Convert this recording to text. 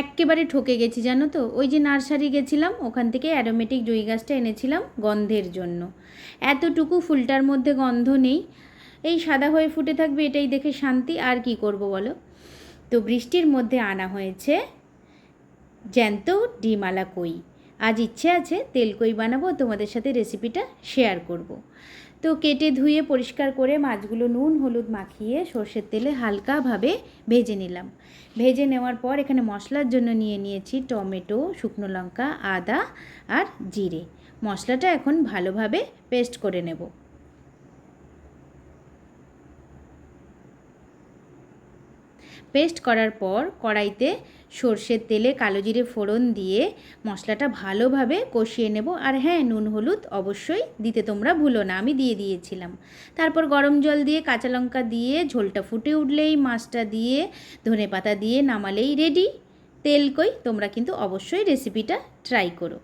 এক্কেবারে ঠকে গেছি জানো তো। ওই যে নার্সারি গেছিলাম, ওখান থেকে অ্যারোমেটিক জুঁই গাছটা এনেছিলাম গন্ধের জন্য। এতটুকু ফুলটার মধ্যে গন্ধ নেই, এই সাদা হয়ে ফুটে থাকবে, এটাই দেখে শান্তি। আর কি করব বলো। তো বৃষ্টির মধ্যে আনা হয়েছে জ্যান্ত ডিমালা কই। আজ ইচ্ছে আছে তেল কই বানাবো, তোমাদের সাথে রেসিপিটা শেয়ার করব। তো কেটে ধুয়ে পরিষ্কার করে মাছগুলো নুন হলুদ মাখিয়ে সর্ষের তেলে হালকাভাবে ভেজে নিলাম। ভেজে নেওয়ার পর এখানে মশলার জন্য নিয়ে নিয়েছি টমেটো, শুকনো লঙ্কা, আদা আর জিরে। মশলাটা এখন ভালোভাবে পেস্ট করে নেব। পেস্ট করার পর কড়াইতে সর্ষের তেলে কালো জিরে ফোড়ন দিয়ে মশলাটা ভালোভাবে কষিয়ে নেব। আর হ্যাঁ, নুন হলুদ অবশ্যই দিতে তোমরা ভুলো না, আমি দিয়ে দিয়েছিলাম। তারপর গরম জল দিয়ে কাঁচা লঙ্কা দিয়ে ঝোলটা ফুটে উঠলেই মাছটা দিয়ে ধনেপাতা দিয়ে নামালেই রেডি তেল কই। তোমরা কিন্তু অবশ্যই রেসিপিটা ট্রাই করো।